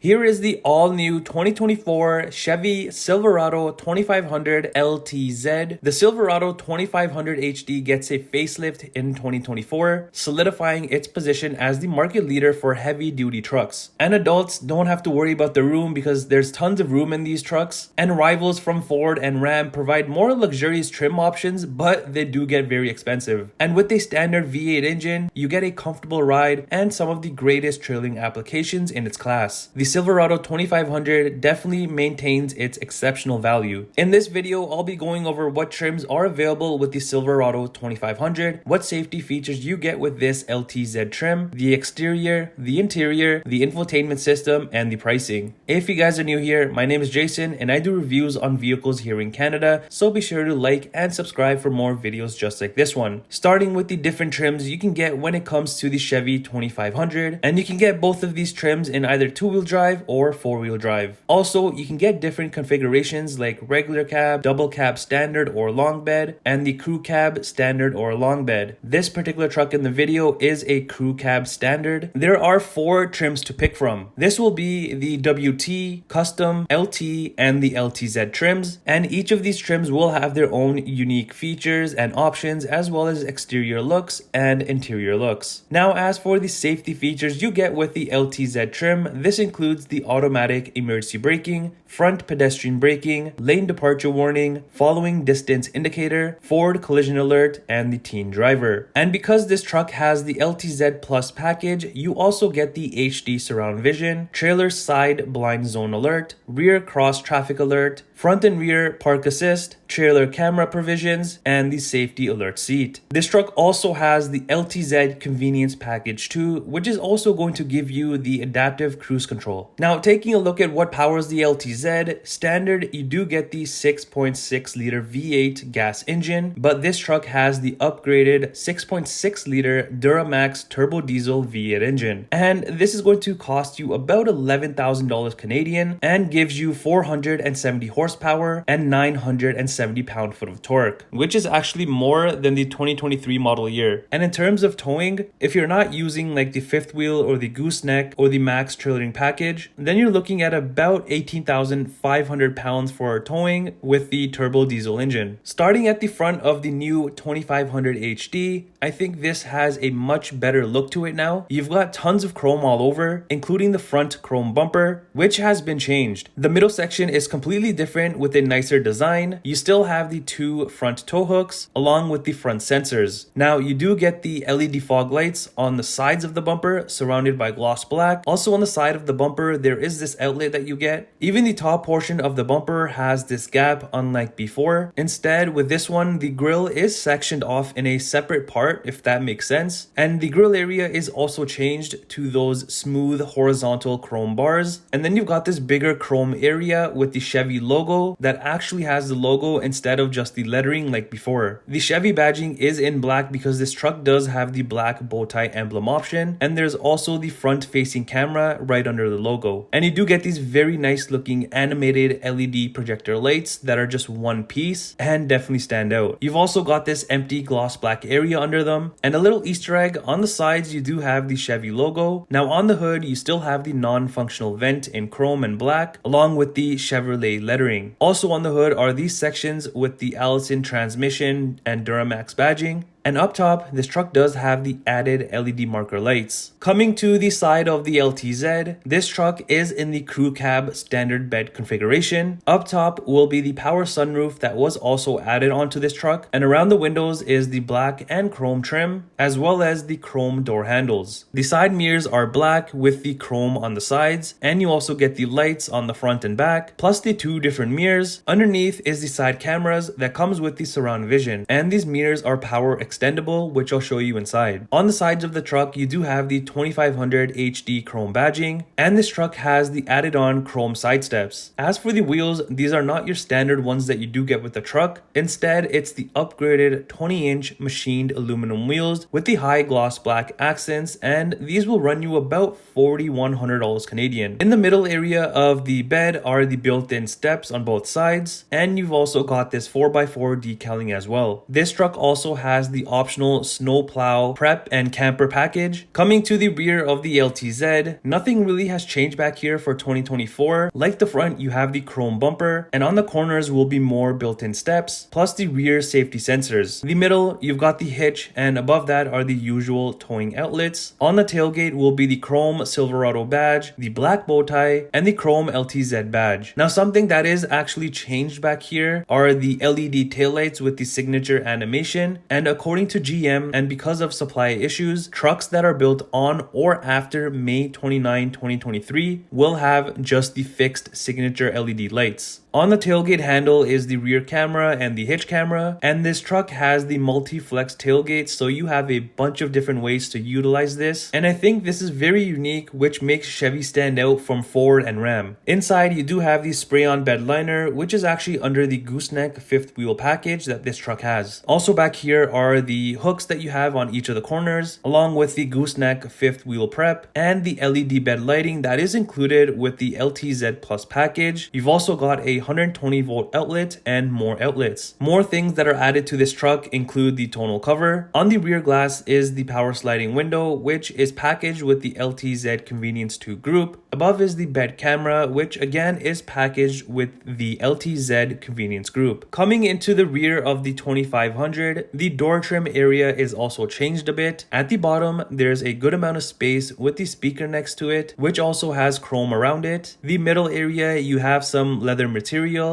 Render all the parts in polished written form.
Here is the all-new 2024 Chevy Silverado 2500 LTZ. The Silverado 2500 HD gets a facelift in 2024, solidifying its position as the market leader for heavy-duty trucks. And adults don't have to worry about the room because there's tons of room in these trucks, and rivals from Ford and Ram provide more luxurious trim options, but they do get very expensive. And with a standard V8 engine, you get a comfortable ride and some of the greatest trailing applications in its class. The Silverado 2500 definitely maintains its exceptional value. In this video, I'll be going over what trims are available with the Silverado 2500, what safety features you get with this LTZ trim, the exterior, the interior, the infotainment system, and the pricing. If you guys are new here, my name is Jason and I do reviews on vehicles here in Canada, so be sure to like and subscribe for more videos just like this one. Starting with the different trims you can get when it comes to the Chevy 2500, and you can get both of these trims in either two-wheel drive or four-wheel drive. Also, you can get different configurations like regular cab, double cab standard or long bed, and the crew cab standard or long bed. This particular truck in the video is a crew cab standard. There are 4 trims to pick from. This will be the WT, Custom, LT, and the LTZ trims, and each of these trims will have their own unique features and options as well as exterior looks and interior looks. Now, as for the safety features you get with the LTZ trim, this includes the automatic emergency braking, front pedestrian braking, lane departure warning, following distance indicator, forward collision alert, and the teen driver. And because this truck has the LTZ Plus package, you also get the HD surround vision, trailer side blind zone alert, rear cross traffic alert, front and rear park assist, trailer camera provisions, and the safety alert seat. This truck also has the LTZ convenience package too, which is also going to give you the adaptive cruise control. Now, taking a look at what powers the LTZ, standard you do get the 6.6 liter V8 gas engine, but this truck has the upgraded 6.6 liter Duramax turbo diesel V8 engine. And this is going to cost you about $11,000 Canadian and gives you 470 horsepower and 970 pound-foot of torque, which is actually more than the 2023 model year. And in terms of towing, if you're not using like the fifth wheel or the gooseneck or the max trailering package, then you're looking at about 18,500 pounds for towing with the turbo diesel engine. Starting at the front of the new 2500 HD, I think this has a much better look to it now. You've got tons of chrome all over, including the front chrome bumper, which has been changed. The middle section is completely different with a nicer design. You still have the 2 front tow hooks along with the front sensors. Now, you do get the LED fog lights on the sides of the bumper surrounded by gloss black. Also on the side of the bumper, there is this outlet that you get. Even the top portion of the bumper has this gap, unlike before. Instead, with this one, the grille is sectioned off in a separate part, if that makes sense. And the grille area is also changed to those smooth horizontal chrome bars. And then you've got this bigger chrome area with the Chevy logo that actually has the logo instead of just the lettering like before. The Chevy badging is in black because this truck does have the black bow tie emblem option, and there's also the front facing camera right under the logo. And you do get these very nice looking animated LED projector lights that are just one piece and definitely stand out. You've also got this empty gloss black area under them, and a little Easter egg on the sides, you do have the Chevy logo. Now on the hood, you still have the non-functional vent in chrome and black along with the Chevrolet lettering. Also on the hood are these sections with the Allison transmission and Duramax badging. And up top, this truck does have the added LED marker lights. Coming to the side of the LTZ, this truck is in the crew cab standard bed configuration. Up top will be the power sunroof that was also added onto this truck, and around the windows is the black and chrome trim, as well as the chrome door handles. The side mirrors are black with the chrome on the sides, and you also get the lights on the front and back, plus the 2 different mirrors. Underneath is the side cameras that comes with the surround vision, and these mirrors are power extendable, which I'll show you inside. On the sides of the truck, you do have the 2500 HD chrome badging, and this truck has the added on chrome side steps. As for the wheels, these are not your standard ones that you do get with the truck. Instead, it's the upgraded 20-inch machined aluminum wheels with the high gloss black accents, and these will run you about $4,100 Canadian. In the middle area of the bed are the built-in steps on both sides, and you've also got this 4x4 decaling as well. This truck also has the the optional snowplow prep and camper package. Coming to the rear of the LTZ, nothing really has changed back here for 2024. Like the front, you have the chrome bumper, and on the corners will be more built-in steps, plus the rear safety sensors. The middle, you've got the hitch, and above that are the usual towing outlets. On the tailgate will be the chrome Silverado badge, the black bow tie, and the chrome LTZ badge. Now, something that is actually changed back here are the LED taillights with the signature animation, and according to GM, and because of supply issues, trucks that are built on or after May 29, 2023 will have just the fixed signature LED lights. On the tailgate handle is the rear camera and the hitch camera, and this truck has the multi-flex tailgate, so you have a bunch of different ways to utilize this, and I think this is very unique, which makes Chevy stand out from Ford and Ram. Inside, you do have the spray-on bed liner, which is actually under the gooseneck fifth wheel package that this truck has. Also back here are the hooks that you have on each of the corners, along with the gooseneck fifth wheel prep and the LED bed lighting that is included with the LTZ Plus package. You've also got a 120 volt outlet and more outlets. More things that are added to this truck include the tonal cover. On the rear glass is the power sliding window, which is packaged with the LTZ Convenience 2 group. Above is the bed camera, which again is packaged with the LTZ Convenience group. Coming into the rear of the 2500, the door trim area is also changed a bit. At the bottom, there's a good amount of space with the speaker next to it, which also has chrome around it. The middle area, you have some leather material,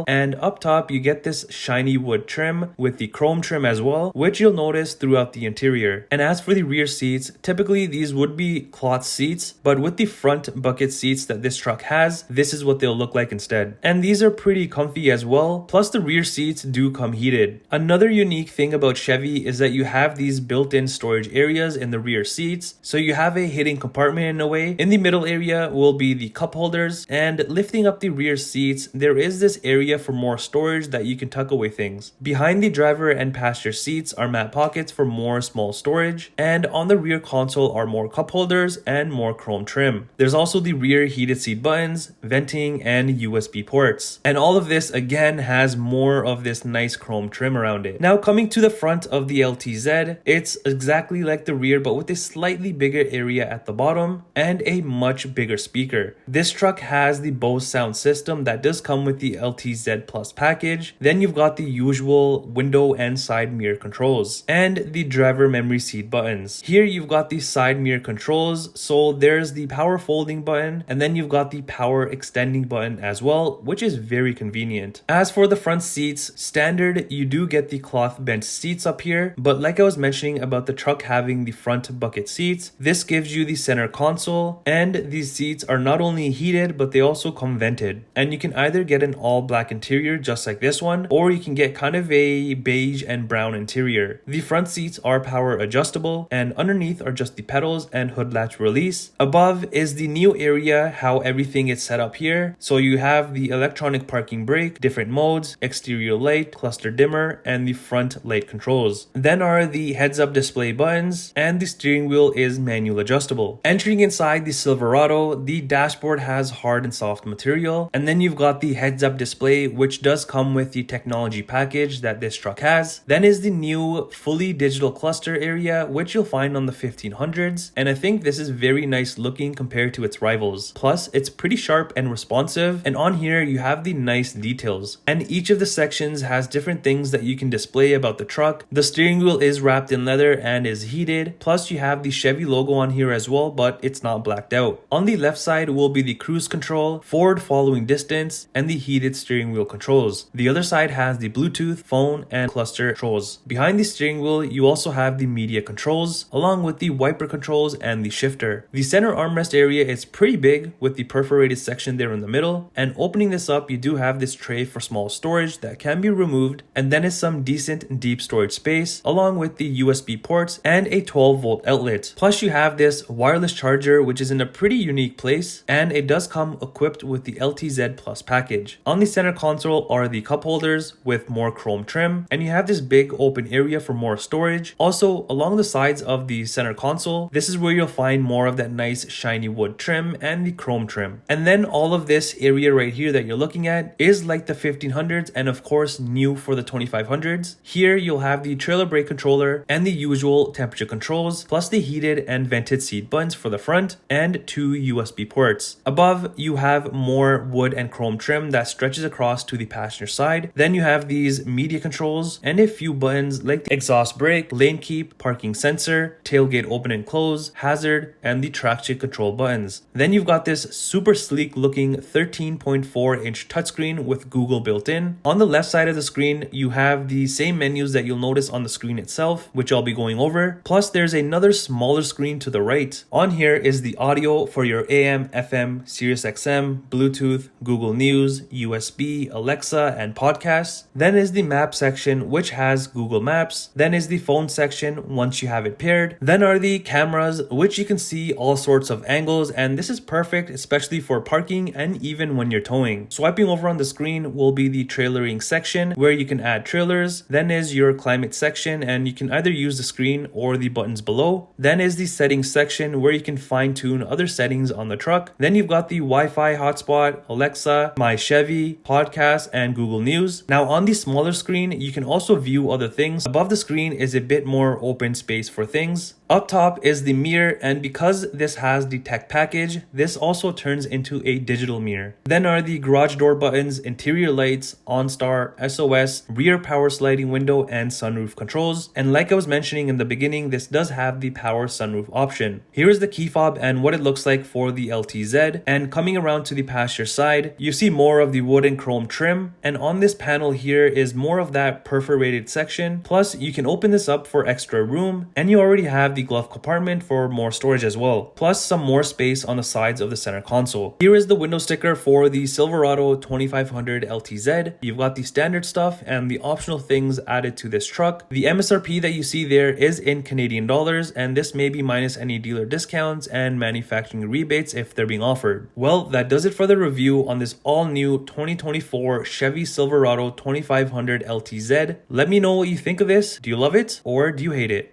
and up top you get this shiny wood trim with the chrome trim as well, which you'll notice throughout the interior. And as for the rear seats, typically these would be cloth seats, but with the front bucket seats that this truck has, this is what they'll look like instead. And these are pretty comfy as well, plus the rear seats do come heated. Another unique thing about Chevy is that you have these built-in storage areas in the rear seats, so you have a hidden compartment in a way. In the middle area will be the cup holders, and lifting up the rear seats, there is this area for more storage that you can tuck away things. Behind the driver and passenger seats are mat pockets for more small storage, and on the rear console are more cup holders and more chrome trim. There's also the rear heated seat buttons, venting, and USB ports. And all of this again has more of this nice chrome trim around it. Now coming to the front of the LTZ, it's exactly like the rear but with a slightly bigger area at the bottom and a much bigger speaker. This truck has the Bose sound system that does come with the LTZ Plus package. Then you've got the usual window and side mirror controls and the driver memory seat buttons. Here you've got the side mirror controls, so there's the power folding button, and then you've got the power extending button as well, which is very convenient. As for the front seats, standard you do get the cloth bench seats up here, but like I was mentioning about the truck having the front bucket seats, this gives you the center console, and these seats are not only heated but they also come vented, and you can either get an all black interior just like this one, or you can get kind of a beige and brown interior. The front seats are power adjustable, and underneath are just the pedals and hood latch release. Above is the new area, how everything is set up here. So you have the electronic parking brake, different modes, exterior light, cluster dimmer, and the front light controls. Then are the heads up display buttons, and the steering wheel is manual adjustable. Entering inside the Silverado, the dashboard has hard and soft material, and then you've got the heads up display, which does come with the technology package that this truck has. Then is the new fully digital cluster area, which you'll find on the 1500s, and I think this is very nice looking compared to its rivals. Plus it's pretty sharp and responsive, and on here you have the nice details, and each of the sections has different things that you can display about the truck. The steering wheel is wrapped in leather and is heated, plus you have the Chevy logo on here as well, but it's not blacked out. On the left side will be the cruise control, forward following distance, and the heated steering wheel controls. The other side has the Bluetooth, phone, and cluster controls. Behind the steering wheel you also have the media controls, along with the wiper controls and the shifter. The center armrest area is pretty big with the perforated section there in the middle, and opening this up you do have this tray for small storage that can be removed, and then is some decent deep storage space along with the USB ports and a 12 volt outlet. Plus you have this wireless charger, which is in a pretty unique place, and it does come equipped with the LTZ Plus package. On on the center console are the cup holders with more chrome trim, and you have this big open area for more storage. Also, along the sides of the center console, this is where you'll find more of that nice shiny wood trim and the chrome trim. And then all of this area right here that you're looking at is like the 1500s and of course new for the 2500s. Here you'll have the trailer brake controller and the usual temperature controls, plus the heated and vented seat buttons for the front and 2 USB ports. Above, you have more wood and chrome trim that stretches across to the passenger side. Then you have these media controls and a few buttons like the exhaust brake, lane keep, parking sensor, tailgate open and close, hazard, and the traction control buttons. Then you've got this super sleek looking 13.4-inch touchscreen with Google built in. On the left side of the screen, you have the same menus that you'll notice on the screen itself, which I'll be going over. Plus, there's another smaller screen to the right. On here is the audio for your AM, FM, Sirius XM, Bluetooth, Google News, USB, Alexa, and podcasts. Then is the map section, which has Google Maps. Then is the phone section once you have it paired. Then are the cameras, which you can see all sorts of angles, and this is perfect especially for parking and even when you're towing. Swiping over on the screen will be the trailering section where you can add trailers. Then is your climate section, and you can either use the screen or the buttons below. Then is the settings section where you can fine tune other settings on the truck. Then you've got the Wi-Fi hotspot, Alexa, My Chevy, podcast, and Google News. Now on the smaller screen, you can also view other things. Above the screen is a bit more open space for things. Up top is the mirror, and because this has the tech package, this also turns into a digital mirror. Then are the garage door buttons, interior lights, OnStar, SOS, rear power sliding window, and sunroof controls. And like I was mentioning in the beginning, this does have the power sunroof option. Here is the key fob and what it looks like for the LTZ. And coming around to the passenger side, you see more of the wood and chrome trim. And on this panel here is more of that perforated section. Plus, you can open this up for extra room, and you already have the glove compartment for more storage as well, plus some more space on the sides of the center console. Here is the window sticker for the Silverado 2500 LTZ. You've got the standard stuff and the optional things added to this truck. The MSRP that you see there is in Canadian dollars, and this may be minus any dealer discounts and manufacturing rebates if they're being offered. Well, that does it for the review on this all new 2024 Chevy Silverado 2500 LTZ. Let me know what you think of this. Do you love it or do you hate it?